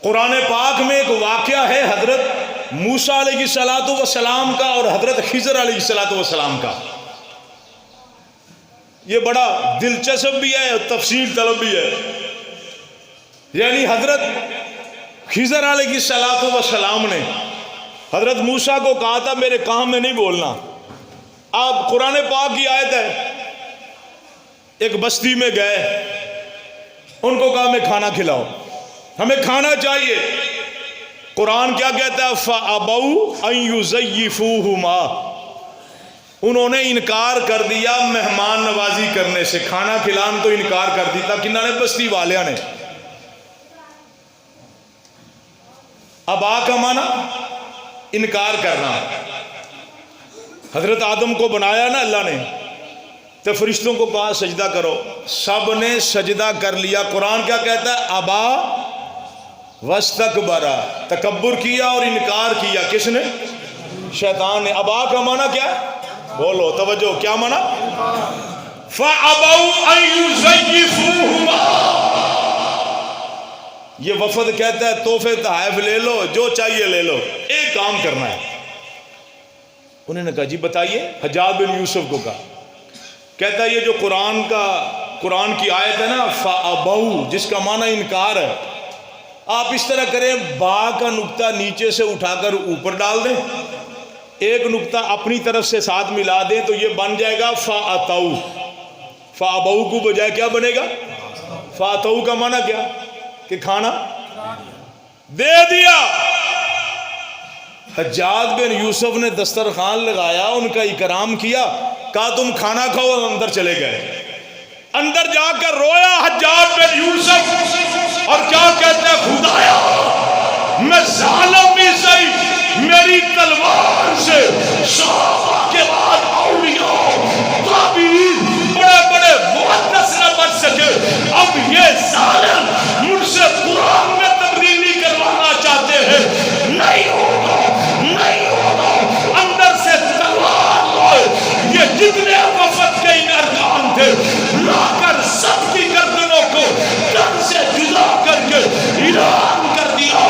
قرآن پاک میں ایک واقعہ ہے حضرت موسیٰ علیہ السلام کا اور حضرت خضر علیہ السلام کا. یہ بڑا دلچسپ بھی ہے اور تفصیل طلب بھی ہے. یعنی حضرت خضر علیہ السلام نے حضرت موسیٰ کو کہا تھا میرے کام میں نہیں بولنا. آپ قرآن پاک کی آیت ہے, ایک بستی میں گئے, ان کو کہا ہمیں کھانا کھلاؤ, ہمیں کھانا چاہیے. قرآن کیا کہتا ہے؟ فَأَبَوْا أَن يُزَيِّفُوهُمَا, انہوں نے انکار کر دیا مہمان نوازی کرنے سے، کھانا کھلان تو انکار کر دیا. کنہ نے؟ بستی والیاں نے. ابا کا معنی انکار کرنا. حضرت آدم کو بنایا نا اللہ نے، تو فرشتوں کو کہا سجدہ کرو، سب نے سجدہ کر لیا. قرآن کیا کہتا ہے؟ ابا واستکبر، تکبر کیا اور انکار کیا. کس نے؟ شیطان نے. ابا کا معنی کیا؟ بولو توجہ، کیا معنی؟ فَأَبَوْا أَن يُزَيِّفُوهُمَا. یہ وفد کہتا ہے تحفے تحائف لے لو، جو چاہیے لے لو، ایک کام کرنا ہے. انہوں نے کہا جی بتائیے. حجاج بن یوسف کو کہا، کہتا ہے یہ جو قرآن کی آیت ہے نا فَأَبَوْا، جس کا معنی انکار ہے، آپ اس طرح کریں با کا نقطہ نیچے سے اٹھا کر اوپر ڈال دیں، ایک نقطہ اپنی طرف سے ساتھ ملا دیں، تو یہ بن جائے گا فَأَتَوْا. فَأَبَوْا کو بجائے کیا بنے گا؟ فَأَتَوْا کا معنی کیا؟ کہ کھانا دے دیا. حجاج بن یوسف نے دسترخوان لگایا، ان کا اکرام کیا، کہا تم کھانا کھاؤ، اور اندر چلے گئے. اندر جا کر رویا حجاج بن یوسف، اور کیا کہتے ہیں؟ خدایا میں ظالم بھی صحیح، میری تلوار سے صحابہ کے بعد اولیاء تابعین بڑے بڑے محدث نہ بچ سکے، اب یہ ظالم مجھ سے قرآن میں تبدیلی کروانا چاہتے ہیں، نہیں ہوگا نہیں ہوگا. اندر سے تلوار لائے، یہ جتنے وفد کے ارکان تھے لا کر سب کی گردنوں کو تن سے جدا کر کے اعلان کر دیا،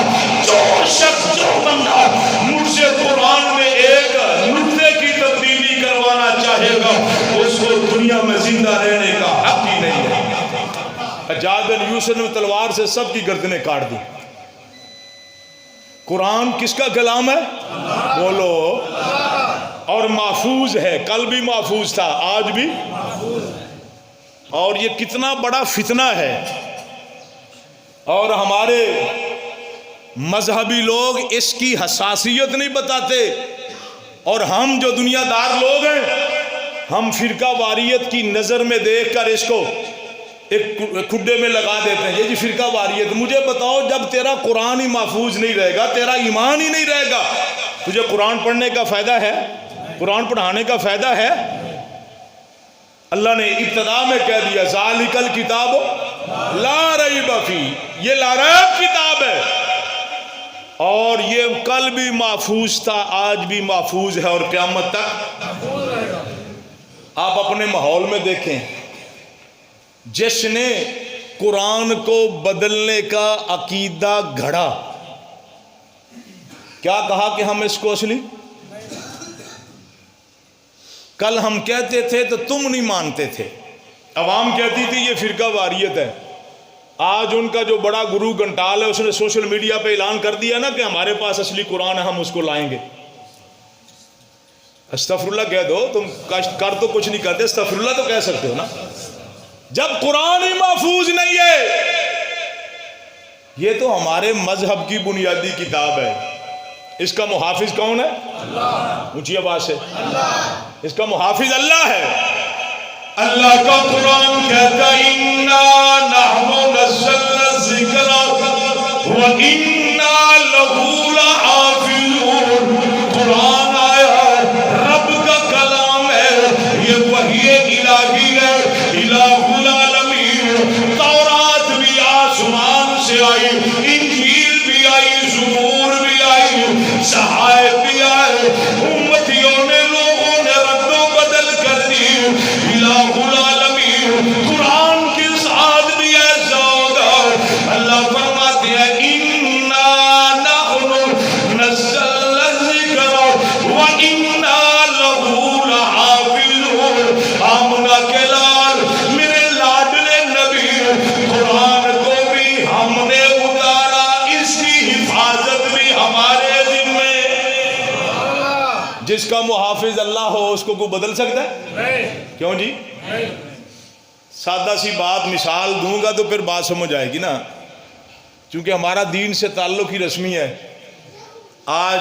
جو شخص جو بندہ مجھ سے قرآن میں ایک نقطے کی تبدیلی کروانا چاہے گا، اس کو دنیا میں زندہ رہنے کا حق ہی نہیں ہے. حجاج بن یوسف نے تلوار سے سب کی گردنیں کاٹ دی. قرآن کس کا کلام ہے؟ بولو. اور محفوظ ہے، کل بھی محفوظ تھا، آج بھی. اور یہ کتنا بڑا فتنہ ہے. اور ہمارے مذہبی لوگ اس کی حساسیت نہیں بتاتے، اور ہم جو دنیا دار لوگ ہیں، ہم فرقہ واریت کی نظر میں دیکھ کر اس کو ایک کھڈے میں لگا دیتے ہیں. یہ جی فرقہ واریت. مجھے بتاؤ جب تیرا قرآن ہی محفوظ نہیں رہے گا، تیرا ایمان ہی نہیں رہے گا، تجھے قرآن پڑھنے کا فائدہ ہے؟ قرآن پڑھانے کا فائدہ ہے؟ اللہ نے ابتدا میں کہہ دیا ذالک الکتاب لا ریب فیہ، یہ لا ریب کتاب ہے، اور یہ کل بھی محفوظ تھا، آج بھی محفوظ ہے، اور قیامت تک محفوظ رہے گا. آپ اپنے ماحول میں دیکھیں، جس نے قرآن کو بدلنے کا عقیدہ گھڑا، کیا کہا کہ ہم اس کو اصلی، کل ہم کہتے تھے تو تم نہیں مانتے تھے، عوام کہتی تھی یہ فرقہ واریت ہے. آج ان کا جو بڑا گرو گھنٹال ہے، اس نے سوشل میڈیا پہ اعلان کر دیا نا کہ ہمارے پاس اصلی قرآن ہے، ہم اس کو لائیں گے. استغفر اللہ کہہ دو، تم کر تو کچھ نہیں کرتے، استغفر اللہ تو کہہ سکتے ہو نا. جب قرآن ہی محفوظ نہیں ہے، یہ تو ہمارے مذہب کی بنیادی کتاب ہے، اس کا محافظ کون ہے؟ اللہ. اونچی آواز سے اللہ. اس کا محافظ اللہ ہے. اللہ کا قرآن کہتا ہے اِنَّا نَحْنُ نَزَّلْنَا الذِّكْرَ وَإِنَّا لَهُ لَحَافِظُونَ. قرآن آیا ہے، رب کا کلام ہے، یہ وحی الہی ہے، الہ العالمین. تورات بھی آسمان سے آئی، انجیل بھی آئی، زبور بھی آئی، صحائف بھی آئے، امتیوں نے لوگوں نے رد و بدل کر دی. الہ العالمین قرآن کے ساتھ بھی ایسا ہوگا. اللہ فرماتے ہیں اِنَّا نَحْنُ نَزَّلْنَا الذِّكْرَ وَإِنَّا لَهُ لَحَافِظُونَ. آمنہ کے لال میرے لاڈلے نبی، قرآن کو بھی ہم نے اتارا، اس کی حفاظت بھی ہمارے ذمے. جس کا محافظ اللہ ہو اس کو کوئی بدل سکتا ہے؟ کیوں جی؟ سادہ سی بات مثال دوں گا تو پھر بات سمجھ آئے گی نا، چونکہ ہمارا دین سے تعلق ہی رسمی ہے. آج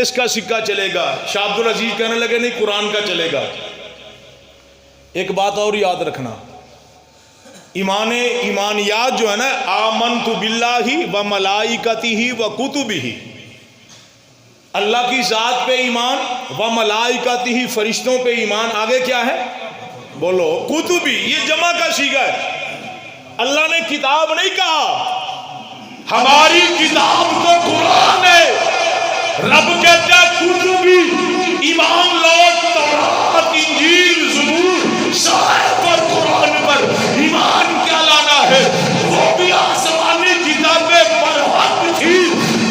اس کا سکہ چلے گا. شاہ عبد العزیز کہنے لگے نہیں قرآن کا چلے گا. ایک بات اور یاد رکھنا، ایمانیات جو ہے نا، آمنت باللہ و ملائکتہ و کتبہ، اللہ کی ذات پہ ایمان، و ملائکتہ فرشتوں پہ ایمان. آگے کیا ہے بولو؟ کتبی، یہ جمع کا صیغہ ہے. اللہ نے کتاب نہیں کہا، ہماری کتاب تو قرآن ہے. رب کہتا ہے کتبی، ایمان لو تورات انجیل زبور صحائف پر قرآن پر ایمان کیا لانا ہے. وہ بھی آسمانی کتابیں پر حق تھی،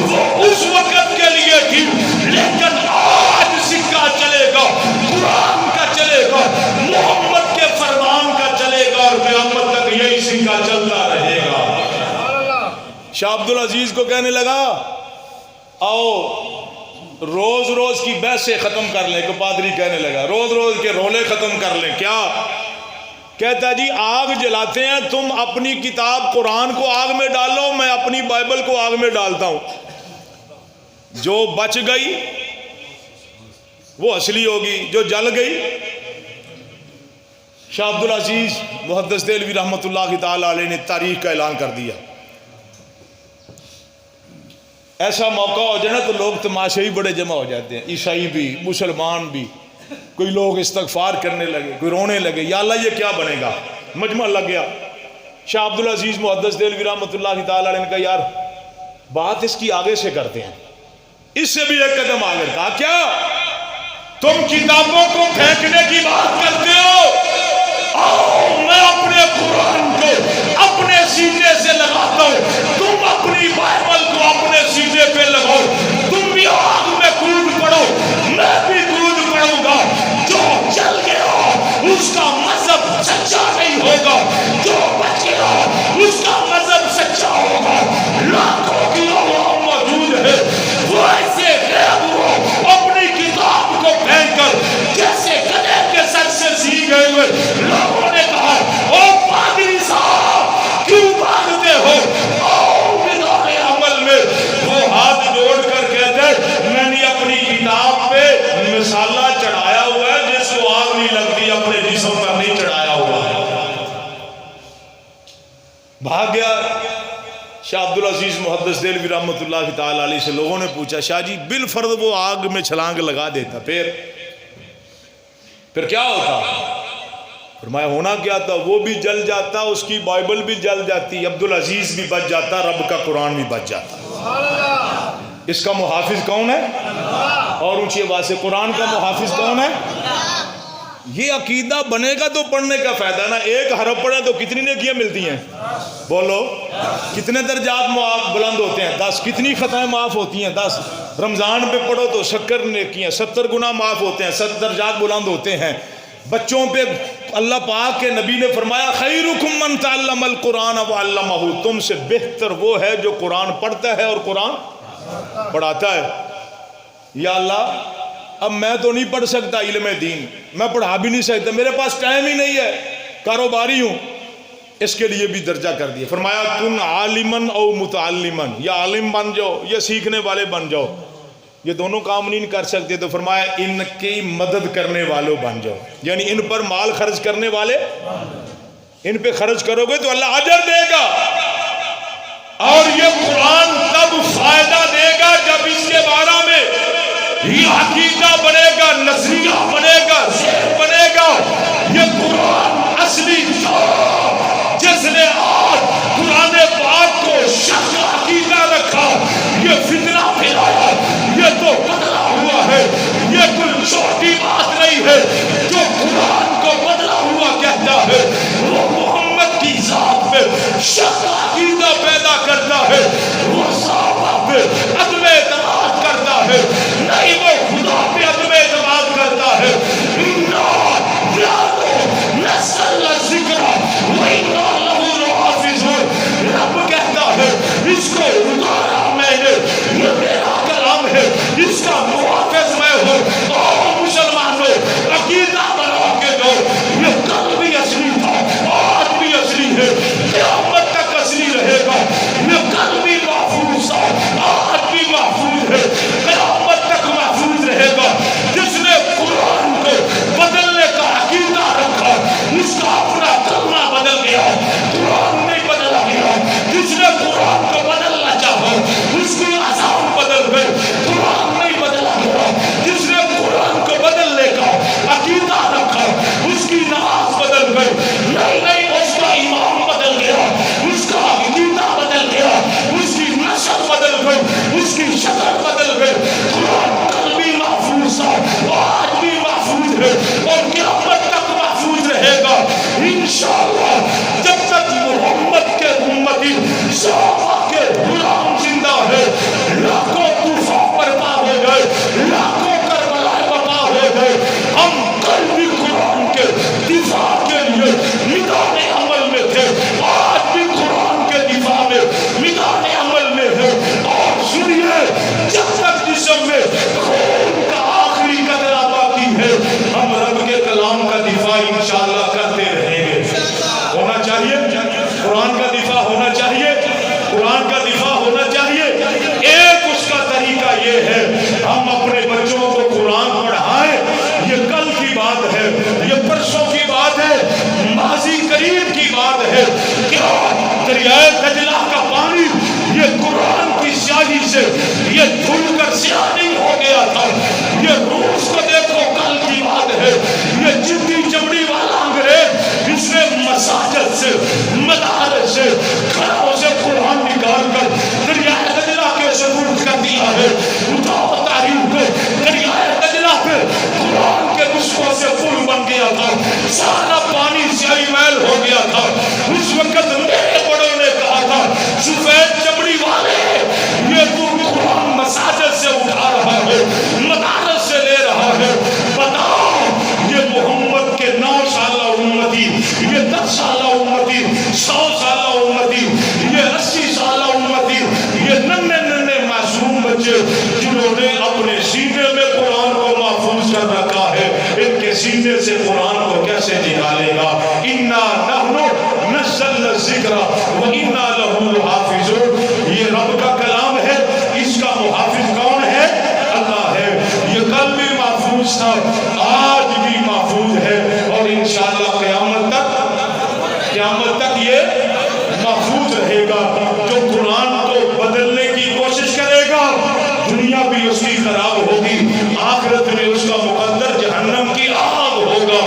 وہ اس وقت کے لیے تھی، لیکن آج سکہ چلے گا، قرآن کا چلے گا، محمد کے فرمان کا چلے گا، اور قیامت تک یہی سکہ چلتا رہے گا. شاہ عبد العزیز کو کہنے لگا آؤ روز روز کی بحثیں ختم کر لیں. کو پادری کہنے لگا روز روز کے رولے ختم کر لیں. کیا کہتا جی آگ جلاتے ہیں، تم اپنی کتاب قرآن کو آگ میں ڈالو، میں اپنی بائبل کو آگ میں ڈالتا ہوں. جو بچ گئی وہ اصلی ہوگی، جو جل گئی. شاہ عبد العزیز محدث دہلوی رحمۃ اللہ تعالی علیہ نے تاریخ کا اعلان کر دیا. ایسا موقع ہو جائے نا تو لوگ تماشے ہی بڑے جمع ہو جاتے ہیں، عیسائی بھی مسلمان بھی. کوئی لوگ استغفار کرنے لگے، کوئی رونے لگے، یا اللہ یہ کیا بنے گا. مجمع لگ گیا. شاہ عبد العزیز محدث دہلوی رحمۃ اللہ تعالی علیہ نے کہا یار بات اس کی آگے سے کرتے ہیں. اس سے بھی ایک قدم آگے. کہا کیا تم کتابوں کو پھینکنے کی بات کرتے ہو؟ آؤ میں اپنے قرآن کو اپنے سینے سے لگاتا ہوں، تم اپنی بائبل کو اپنے سینے پہ لگاؤ. تم بھی آگ میں کود پڑو، میں بھی کود پڑوں گا. جو جل گیا اس کا مذہب سچا نہیں ہوگا، جو بچ گیا اس کا مذہب سچا ہوگا. لاکھوں کی عوام موجود ہے، وہ ایسے غیب ہو اپنی کتاب کو پھینک کر جیسے گدھے کے سر سے سی گئے ہوئے. لوگوں نے کہا او پادری صاحب کیوں بھاگتے ہو، آؤ میدان عمل میں. وہ ہاتھ جوڑ کر کہتے ہیں میں نے اپنی کتاب پہ مسالہ چڑھایا ہوا ہے، جس کو آگ نہیں لگتی اپنے جسم پر نہیں چڑھایا ہوا ہے. بھاگ گیا. شاہ عبد العزیز محدث دہلوی رحمۃ اللہ تعالی علیہ سے لوگوں نے پوچھا شاہ جی بالفرض وہ آگ میں چھلانگ لگا دیتا پھر کیا ہوتا؟ فرمایا ہونا کیا تھا، وہ بھی جل جاتا، اس کی بائبل بھی جل جاتی، عبد العزیز بھی بچ جاتا، رب کا قرآن بھی بچ جاتا. اس کا محافظ کون ہے؟ اور اونچی آواز سے قرآن کا محافظ کون ہے؟ یہ عقیدہ بنے گا تو پڑھنے کا فائدہ نا. ایک حرف پڑھیں تو کتنی نیکیاں ملتی ہیں بولو؟ کتنے درجات معاف بلند ہوتے ہیں؟ 10. کتنی خطائیں معاف ہوتی ہیں؟ 10. رمضان پہ پڑھو تو 70 نیکیاں، 70 گناہ معاف ہوتے ہیں، 70 درجات بلند ہوتے ہیں. بچوں پہ اللہ پاک کے نبی نے فرمایا خیرکم من تعلم القرآن وعلمہ، تم سے بہتر وہ ہے جو قرآن پڑھتا ہے اور قرآن پڑھاتا ہے. یا اللہ اب میں تو نہیں پڑھ سکتا علم دین، میں پڑھا بھی نہیں سکتا، میرے پاس ٹائم ہی نہیں ہے، کاروباری ہوں. اس کے لیے بھی درجہ کر دیا. فرمایا کن عالمن او متعلمن، یا عالم بن جاؤ یا سیکھنے والے بن جاؤ. یہ دونوں کام نہیں کر سکتے تو فرمایا ان کی مدد کرنے والوں بن جاؤ، یعنی ان پر مال خرچ کرنے والے، ان پہ خرچ کرو گے تو اللہ اجر دے گا. اور یہ قرآن تب فائدہ دے گا جب اس کے بارے میں یہ عقیدہ بنے گا، نظریہ بنے گا، ذہن بنے گا. یہ قرآن اصلی تھا، جس نے آج قرآن پاک کو شک عقیدہ رکھا، یہ فتنہ پھیلایا، یہ تو بدلا ہوا ہے. یہ کوئی چھوٹی بات نہیں ہے. جو قرآن کو بدلا ہوا کہتا ہے وہ محمد کی ذات پہ شک عقیدہ پیدا کرتا ہے، وہ صحابہ پہ عدم اعتماد کرتا ہے، نہیں وہ خدا پہ عدم اعتماد کرتا ہے. رب کہتا ہے اس کو اتارا میں نے کیا دریائے دجلہ کا پانی یہ قرآن کی سیاہی سے یہ دھل کر سیاہ نہیں ہو گیا تھا؟ یہ روس کو دیکھو کل کی بات ہے، یہ چٹی چمڑی والا انگریز اس نے مساجد سے مدارس سے گھروں سے قرآن نکال کر دریائے دجلہ کے سپرد کر دیا ہے۔ اٹھاؤ تاریخ کو، دریائے دجلہ پہ قرآن کے نسخوں سے پل بن گیا تھا، سارا پانی سیاہی میل ہو گیا تھا۔ اس وقت میرے بڑوں نے کہا تھا سفید چمڑی والے یہ تو قرآن مساجد سے اٹھا رہا ہے، مدارس سے لے رہا ہے، بتاؤ یہ محمد کے 9 سالہ امتی، یہ 10 سالہ امتی، 100 سالہ امتی، یہ 80 سالہ امتی، یہ ننھے ننھے معصوم بچے جنہوں نے اپنے سینے میں قرآن کو محفوظ کر رکھا ہے، ان کے سینے سے قرآن کو کیسے نکالے گا؟ اِنَّا نَحْنُ نَزَّلْنَا الذِّكْرَ وَإِنَّا لَهُ لَحَافِظُونَ۔ یہ رب کا کلام ہے، اس کا محافظ کون ہے؟ اللہ ہے۔ یہ کل بھی محفوظ تھا، آج بھی محفوظ ہے، اور انشاءاللہ قیامت تک یہ محفوظ رہے گا۔ جو قرآن کو بدلنے کی کوشش کرے گا دنیا بھی اس کی خراب ہوگی، آخرت میں اس کا مقدر جہنم کی آگ ہوگا۔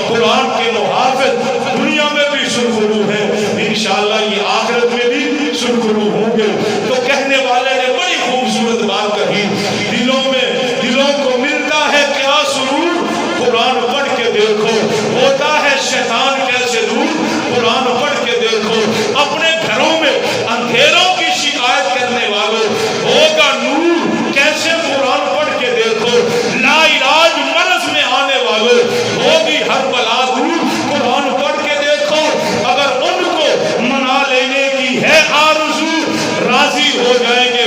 قرآن کے محافظ دنیا میں بھی سرخرو ہے، انشاءاللہ یہ آخرت میں بھی سرخرو ہوں گے۔ تو کہنے والے نے بڑی خوبصورت بات کہی، دلوں کو ملتا ہے کیا سرور؟ قرآن پڑھ کے دیکھو، ہوتا ہے شیطان کیسے دور؟ قرآن پڑھ کے دیکھو، اپنے گھروں میں اندھیروں کی شکایت کرنے والوں ہوگا نور کیسے؟ قرآن پڑھ کے دیکھو، لا علاج مرض میں آنے والوں ہوگی ہر بلا دور، قرآن پڑھ کے دیکھو۔ اگر ان کو منا لینے کی ہے آرزو، راضی ہو جائیں گے